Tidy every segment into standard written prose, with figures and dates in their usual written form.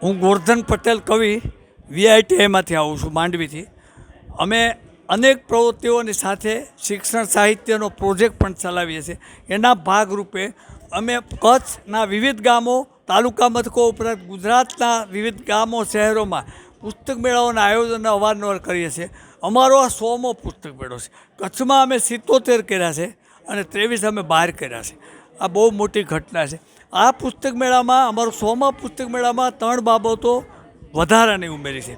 હું ગોરધન પટેલ કવિ વીઆઈટીઆઈમાંથી આવું છું, માંડવીથી. અમે અનેક પ્રવૃત્તિઓની સાથે શિક્ષણ સાહિત્યનો પ્રોજેક્ટ પણ ચલાવીએ છીએ. એના ભાગરૂપે અમે કચ્છના વિવિધ ગામો, તાલુકા મથકો ઉપરાંત ગુજરાતના વિવિધ ગામો, શહેરોમાં પુસ્તક મેળાઓના આયોજન અવારનવાર કરીએ છીએ. અમારો આ 100મો પુસ્તક મેળો છે. કચ્છમાં અમે 77 કર્યા છે અને 23 અમે બહાર કર્યા છે. આ બહુ મોટી ઘટના છે. આ પુસ્તક મેળામાં, અમારો 100મા પુસ્તક મેળામાં 3 બાબતો વધારાની ઉમેરી છે.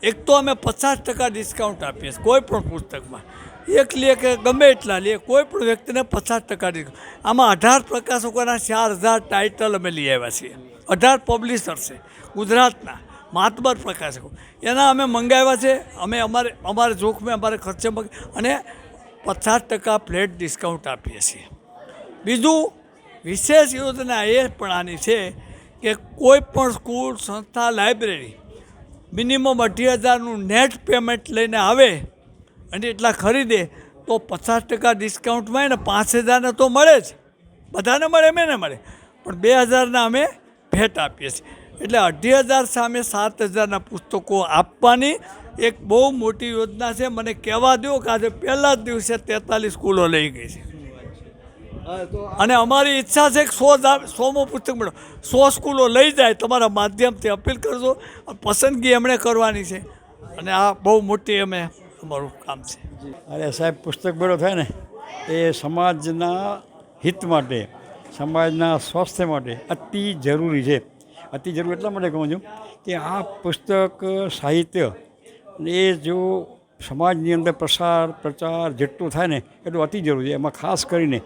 એક તો અમે 50% ડિસ્કાઉન્ટ આપીએ છીએ કોઈ પણ પુસ્તકમાં. એક લે કે ગમે એટલા લે, કોઈ પણ વ્યક્તિને 50% ડિસ્કાઉન્ટ. આમાં 18 પ્રકાશકોના 4000 ટાઇટલ અમે લઈ આવ્યા છીએ. 18 પબ્લિશર છે ગુજરાતના માતબર પ્રકાશકો. એના અમે મંગાવ્યા છે. અમે અમારે જોખમે, અમારે ખર્ચે અને 50% ફ્લેટ ડિસ્કાઉન્ટ આપીએ છીએ. બીજું વિશેષ યોજના એ પણ આની છે કે કોઈ પણ સ્કૂલ, સંસ્થા, લાઇબ્રેરી મિનિમમ 28000નું નેટ પેમેન્ટ લઈને આવે અને એટલા ખરીદે તો 50% ડિસ્કાઉન્ટમાં ને 5000ને તો મળે જ, બધાને મળે, એમ ને મળે, પણ 2000ના અમે ભેટ આપીએ છીએ. એટલે 28000 સામે 7000ના પુસ્તકો આપવાની એક બહુ મોટી યોજના છે. મને કહેવા દો કે આજે પહેલા જ દિવસે 43 સ્કૂલો લઈ ગઈ છે. અને અમારી ઈચ્છા છે કે 100મો પુસ્તક મેળો 100 સ્કૂલો લઈ જાય. તમારા માધ્યમથી અપીલ કરજો. પસંદગી એમણે કરવાની છે અને આ બહુ મોટી અમારું કામ છે. અરે સાહેબ, પુસ્તક મેળો થાય ને એ સમાજના હિત માટે, સમાજના સ્વાસ્થ્ય માટે અતિ જરૂરી છે. અતિ જરૂરી એટલા માટે કહું છું કે આ પુસ્તક સાહિત્ય એ જો સમાજની અંદર પ્રચાર જેટલું થાય ને એટલું અતિ જરૂરી છે. એમાં ખાસ કરીને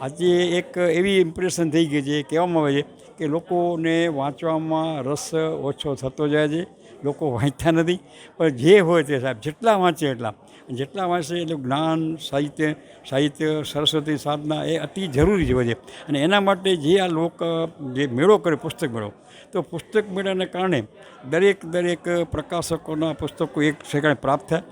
આજે એક એવી ઇમ્પ્રેશન થઈ ગઈ છે, કહેવામાં આવે છે કે લોકોને વાંચવામાં રસ ઓછો થતો જાય છે, લોકો વાંચતા નથી. પણ જે હોય તે સાહેબ, જેટલા વાંચે જેટલા વાંચે એટલું જ્ઞાન, સાહિત્ય, સરસ્વતી સાધના એ અતિ જરૂરી હોય છે. અને એના માટે જે આ જે મેળો કરે, પુસ્તક મેળો, તો પુસ્તક મેળાને કારણે દરેક પ્રકાશકોના પુસ્તકો એક ઠેકાણે પ્રાપ્ત થાય.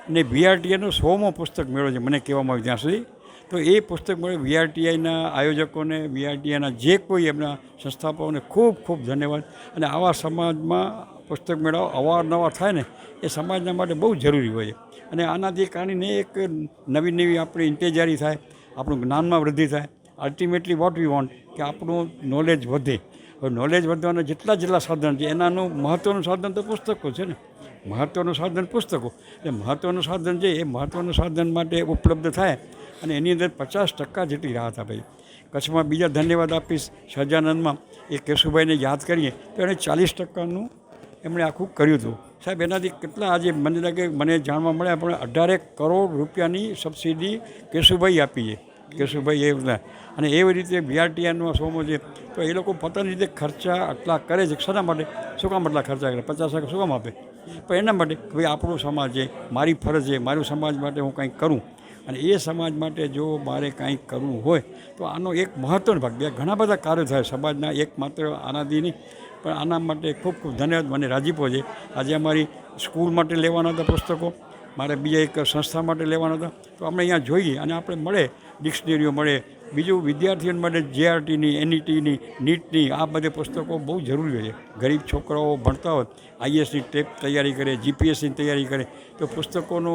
અને વીઆરટીઆઈનો 100મો પુસ્તક મેળો છે મને કહેવામાં આવ્યું ત્યાં સુધી. તો એ પુસ્તક મેળો વીઆરટીઆઈના આયોજકોને, વીઆરટીઆઈના જે કોઈ એમના સંસ્થાપકોને ખૂબ ખૂબ ધન્યવાદ. અને આવા સમાજમાં પુસ્તક મેળાઓ અવારનવાર થાય ને એ સમાજના માટે બહુ જરૂરી હોય છે. અને આનાથી કારણે એક નવી આપણી ઇન્ટેજારી થાય, આપણું જ્ઞાનમાં વૃદ્ધિ થાય. અલ્ટિમેટલી વોટ વી વોન્ટ કે આપણું નોલેજ વધે. હવે નોલેજ વધવાના જેટલા સાધન છે એનાનું મહત્ત્વનું સાધન તો પુસ્તકો છે ને. મહત્ત્વનું સાધન પુસ્તકો. એટલે મહત્ત્વનું સાધન છે એ મહત્ત્વનું સાધન માટે ઉપલબ્ધ થાય અને એની અંદર 50% જેટલી રાહત આપે છે. કચ્છમાં બીજા ધન્યવાદ આપીશ સહજાનંદમાં, એ કેશુભાઈને યાદ કરીએ તો એણે 40%નું એમણે આખું કર્યું હતું. સાહેબ, એનાથી કેટલા આજે મને લાગે, મને જાણવા મળ્યા પણ 18 કરોડ રૂપિયાની સબસિડી કેશુભાઈ આપી છે. કેશુભાઈ એ બધા. અને એવી રીતે વીઆરટીઆઈનો 100મો છે તો એ લોકો પોતાની રીતે ખર્ચા આટલા કરે છે. શાના માટે? શું કામ આટલા ખર્ચા કરે? 50% શું કામ આપે? પણ એના માટે કે ભાઈ આપણો સમાજ છે, મારી ફરજ છે, મારું સમાજ માટે હું કંઈક કરું. અને એ સમાજ માટે જો મારે કાંઈક કરવું હોય તો આનો એક મહત્ત્વનો ભાગ. ઘણા બધા કાર્યો થાય સમાજના, એક માત્ર આનાથી નહીં, પણ આના માટે ખૂબ ખૂબ ધન્યવાદ. મને રાજીપો છે. આજે અમારી સ્કૂલ માટે લેવાના હતા પુસ્તકો, મારે બીજા એક સંસ્થા માટે લેવાના હતા. તો આપણે અહીંયા જોઈએ અને આપણે મળે, ડિક્શનરીઓ મળે. બીજું વિદ્યાર્થીઓ માટે જેઆરટીની, એનઈટીની, નીટની આ બધે પુસ્તકો બહુ જરૂરી હોય છે. ગરીબ છોકરાઓ ભણતા હોય, આઈએસની ટેપ તૈયારી કરે, જીપીએસસીની તૈયારી કરે, તો પુસ્તકોનો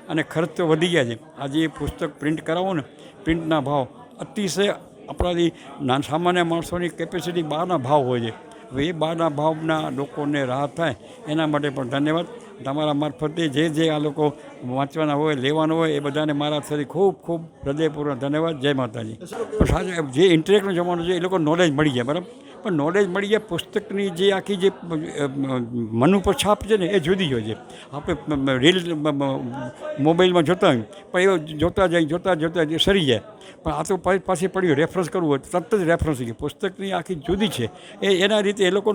અને ખર્ચ તો વધી ગયા છે. આજે એ પુસ્તક પ્રિન્ટ કરાવો ને, પ્રિન્ટના ભાવ અતિશય આપણાથી સામાન્ય માણસોની કેપેસિટી બહારના ભાવ હોય છે. હવે એ બહારના ભાવના લોકોને રાહત થાય એના માટે પણ ધન્યવાદ. તમારા મારફતે જે આ લોકો વાંચવાના હોય, લેવાના હોય એ બધાને મારા થતી ખૂબ ખૂબ હૃદયપૂર્વક ધન્યવાદ. જય માતાજી. પણ સાથે જે ઇન્ટરેક્ટનો જમાનો છે એ લોકો નોલેજ મળી જાય, બરાબર, પણ નોલેજ મળી જાય. પુસ્તકની જે આખી જે મન ઉપર છાપ છે ને એ જુદી હોય છે. આપણે રીલ મોબાઈલમાં જોતા હોય પણ એ જોતા સરી જાય. પણ આ તો પાછી પડ્યું, રેફરન્સ કરવું હોય તરત જ રેફરન્સ થઈ ગયું. પુસ્તકની આખી જુદી છે એના રીતે એ લોકો.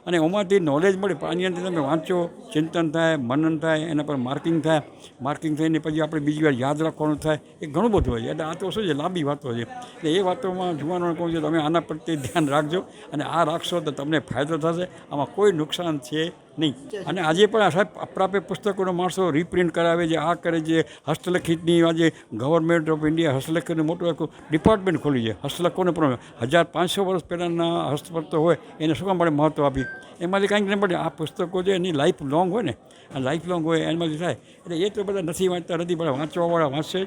અને એમાંથી નોલેજ મળે. પણ આની અંદર તમે વાંચો, ચિંતન થાય, મનન થાય, એના પર માર્કિંગ થઈને પછી આપણે બીજી વાર યાદ રાખવાનું થાય. એ ઘણું બધું હોય છે. એટલે આ તો શું છે, લાંબી વાતો છે. એટલે એ વાતોમાં જુવાનોને કહું છું તમે આના પ્રત્યે ધ્યાન રાખજો અને આ રાખશો તો તમને ફાયદો થશે, આમાં કોઈ નુકસાન છે નહીં. અને આજે પણ સાહેબ આપણા પુસ્તકોનો માણસો રીપ્રિન્ટ કરાવે છે, આ કરે છે. હસ્તલિખિતની આજે ગવર્મેન્ટ ઓફ ઇન્ડિયા હસ્તલેખનનું મોટું આખું ડિપાર્ટમેન્ટ ખોલી છે. હસ્તલેખોને પણ 1500 વર્ષ પહેલાંના હસ્તપત્ર હોય એને શું કામ મળે મહત્ત્વ આપી, એમાંથી કાંઈક નહીં મળે. આ પુસ્તકો છે એની લાઈફ લોંગ હોય ને, આ લાઈફ લોંગ હોય એમાંથી થાય. એટલે એ તો બધા નથી વાંચતા નથી, પણ વાંચવાવાળા વાંચશે.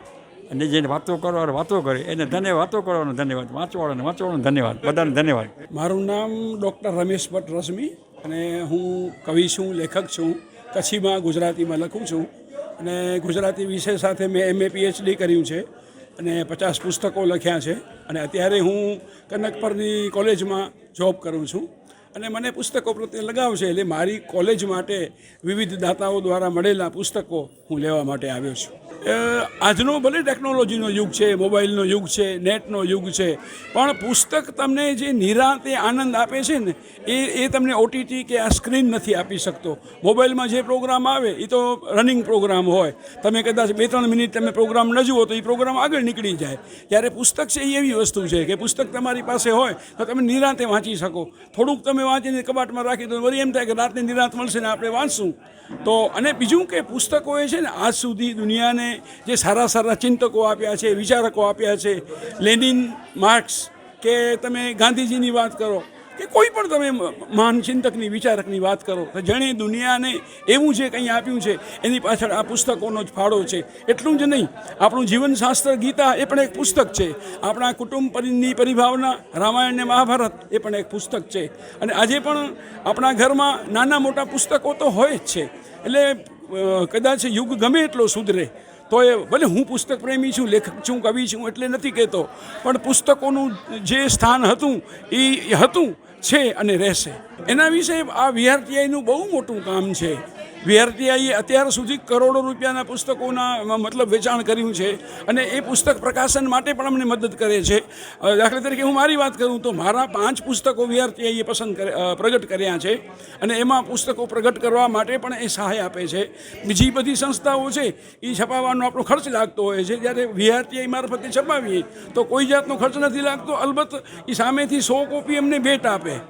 અને જેને વાતો કરવાવાળા વાતો કરે એને વાતો કરવાનો ધન્યવાદ, વાંચવાનો ધન્યવાદ. બધાને ધન્યવાદ. મારું નામ ડૉક્ટર રમેશ ભટ્ટ રશ્મિ અને હું કવિ છું, લેખક છું. કચ્છીમાં ગુજરાતીમાં લખું છું અને ગુજરાતી વિષય સાથે મેં MA PhD કર્યું છે અને 50 પુસ્તકો લખ્યા છે. અને અત્યારે હું કનકપરની કોલેજમાં જોબ કરું છું અને મને પુસ્તકો પ્રત્યે લગાવ છે, એટલે મારી કોલેજ માટે વિવિધ દાતાઓ દ્વારા મળેલા પુસ્તકો હું લેવા માટે આવ્યો છું. આજનો ભલે ટેકનોલોજીનો યુગ છે, મોબાઈલનો યુગ છે, નેટનો યુગ છે, પણ પુસ્તક તમને જે નિરાંતે આનંદ આપે છે ને એ તમને OTT કે આ સ્ક્રીન નથી આપી શકતો. મોબાઈલમાં જે પ્રોગ્રામ આવે એ તો રનિંગ પ્રોગ્રામ હોય, તમે કદાચ 2-3 મિનિટ તમે પ્રોગ્રામ ન જુઓ તો એ પ્રોગ્રામ આગળ નીકળી જાય. જ્યારે પુસ્તક છે એ એવી વસ્તુ છે કે પુસ્તક તમારી પાસે હોય તો તમે નિરાંતે વાંચી શકો. થોડુંક તમે વાંચીને કબાટમાં રાખી દો, વળી એમ થાય કે રાતની નિરાંત મળશે ને આપણે વાંચશું તો. અને બીજું કે પુસ્તકોએ છે ને આજ સુધી દુનિયાને જે સારા સારા ચિંતકો આપ્યા છે, વિચારકો આપ્યા છે, લેનિન, માર્ક્સ કે તમે ગાંધીજીની વાત કરો કે કોઈ પણ તમે મહાન ચિંતકની વિચારકની વાત કરો તો જેણે દુનિયાને એવું જે કંઈ આપ્યું છે એની પાછળ આ પુસ્તકોનો જ ફાળો છે. એટલું જ નહીં, આપણું જીવનશાસ્ત્ર ગીતા એ પણ એક પુસ્તક છે. આપણા કુટુંબની પરિભાવના રામાયણ ને મહાભારત એ પણ એક પુસ્તક છે. અને આજે પણ આપણા ઘરમાં નાના મોટા પુસ્તકો તો હોય જ છે. એટલે કદાચ યુગ ગમે એટલો સુધરે તો એ ભલે હું પુસ્તક પ્રેમી છું, લેખક છું, કવિ છું એટલે નથી કહેતો, પણ પુસ્તકોનું જે સ્થાન હતું એ હતું, છે અને રહેશે. એના વિશે આ VRTIનું બહુ મોટું કામ છે. VRTI અત્યાર સુધી કરોડો રૂપિયાના પુસ્તકોના મતલબ વેચાણ કર્યું છે અને એ પુસ્તક પ્રકાશન માટે પણ અમને મદદ કરે છે. દાખલા તરીકે હું મારી વાત કરું તો મારા 5 પુસ્તકો VRTIએ પ્રગટ કર્યા છે અને એમાં પુસ્તકો પ્રગટ કરવા માટે પણ એ સહાય આપે છે. બીજી બધી સંસ્થાઓ છે એ છપાવવાનો આપણો ખર્ચ લાગતો હોય છે, જ્યારે VRTI મારફતે છપાવીએ તો કોઈ જાતનો ખર્ચ નથી લાગતો. અલબત્ત એ સામેથી 100 કોપી એમને ભેટ આપે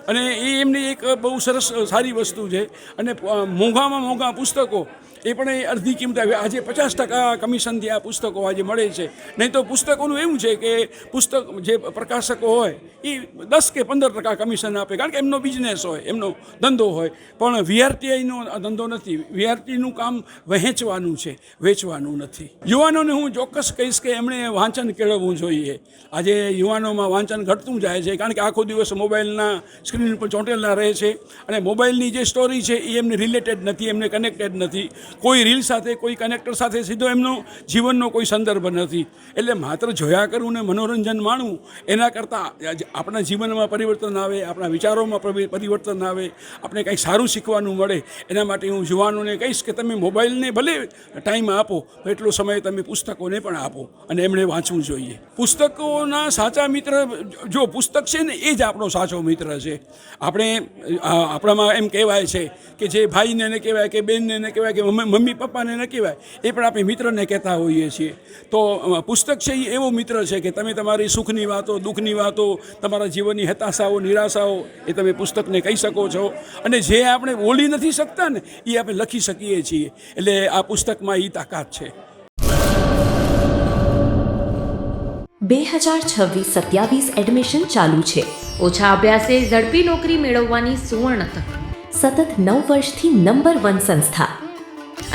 અને એ એમની એક બહુ સરસ સારી વસ્તુ છે. અને મોંઘામાં મોંઘા પુસ્તકો એ પણ એ અડધી કિંમતે આજે 50% કમિશનથી આ પુસ્તકો આજે મળે છે. નહીં તો પુસ્તકોનું એવું છે કે પુસ્તક જે પ્રકાશકો હોય એ 10 કે 15% કમિશન આપે, કારણ કે એમનો બિઝનેસ હોય, એમનો ધંધો હોય. પણ VRTIનો ધંધો નથી. VRTIનું કામ વહેંચવાનું છે, વેચવાનું નથી. યુવાનોને હું ચોક્કસ કહીશ કે એમણે વાંચન કેળવવું જોઈએ. આજે યુવાનોમાં વાંચન ઘટતું જાય છે, કારણ કે આખો દિવસ મોબાઈલના સ્ક્રીન પર ચોંટેલા રહે છે અને મોબાઈલની જે સ્ટોરી છે એ એમને રિલેટેડ નથી, એમને કનેક્ટેડ નથી. કોઈ રીલ સાથે, કોઈ કનેક્ટર સાથે સીધો એમનો જીવનનો કોઈ સંદર્ભ નથી. એટલે માત્ર જોયા કરવું ને મનોરંજન માણવું એના કરતાં આપણા જીવનમાં પરિવર્તન આવે, આપણા વિચારોમાં પરિવર્તન આવે, આપણે કંઈક સારું શીખવાનું મળે. એના માટે હું યુવાનોને કહીશ કે તમે મોબાઈલને ભલે ટાઈમ આપો તો એટલો સમય તમે પુસ્તકોને પણ આપો અને એમણે વાંચવું જોઈએ. પુસ્તકોના સાચા મિત્ર, જો પુસ્તક છે ને એ જ આપણો સાચો મિત્ર છે. આપણે આપણામાં એમ કહેવાય છે કે જે ભાઈને ન કહેવાય કે બેનને ન કહેવાય કે મમ્મી પપ્પાને ન કહેવાય એ પણ આપણે મિત્રને કહેતા હોઈએ છીએ. તો પુસ્તક છે એ એવો મિત્ર છે કે તમે તમારી સુખની વાતો, દુઃખની વાતો, તમારા જીવનની હતાશાઓ, નિરાશાઓ એ તમે પુસ્તકને કહી શકો છો. અને જે આપણે બોલી નથી શકતા ને એ આપણે લખી શકીએ છીએ. એટલે આ પુસ્તકમાં એ તાકાત છે. 2026-27 એડમિશન ચાલુ છે. ઓછા અભ્યાસે ઝડપી નોકરી મેળવવાની સુવર્ણ તક. સતત 9 વર્ષથી નંબર 1 સંસ્થા.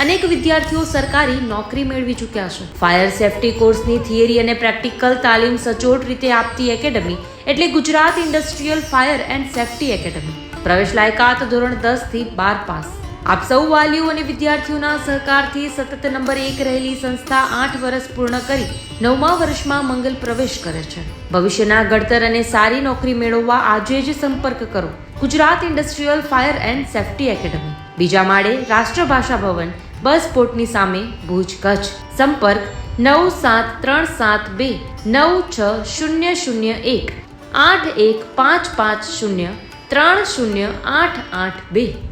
અનેક વિદ્યાર્થીઓ સરકારી નોકરી મેળવી ચૂક્યા છે. ફાયર સેફટી કોર્સની થિયરી અને પ્રેક્ટિકલ તાલીમ સચોટ રીતે આપતી એકેડમી એટલે Gujarat industrial fire and safety academy. પ્રવેશ લાયકાત ધોરણ 10 થી 12 પાસ. આપ સૌ વાલીઓ અને વિદ્યાર્થીઓના સહકારથી સતત નંબર 1 રહેલી સંસ્થા 8 વર્ષ પૂર્ણ કરી 9મા વર્ષમાં મંગલ પ્રવેશ કરે છે. ભવિષ્યના ઘડતર અને સારી નોકરી મેળવવા આજે જ સંપર્ક કરો Gujarat industrial fire and safety academy, બીજા માળે રાષ્ટ્રભાષા ભવન, બસ પોર્ટની સામે, ભુજ, કચ્છ. સંપર્ક 9737296001 8155030882.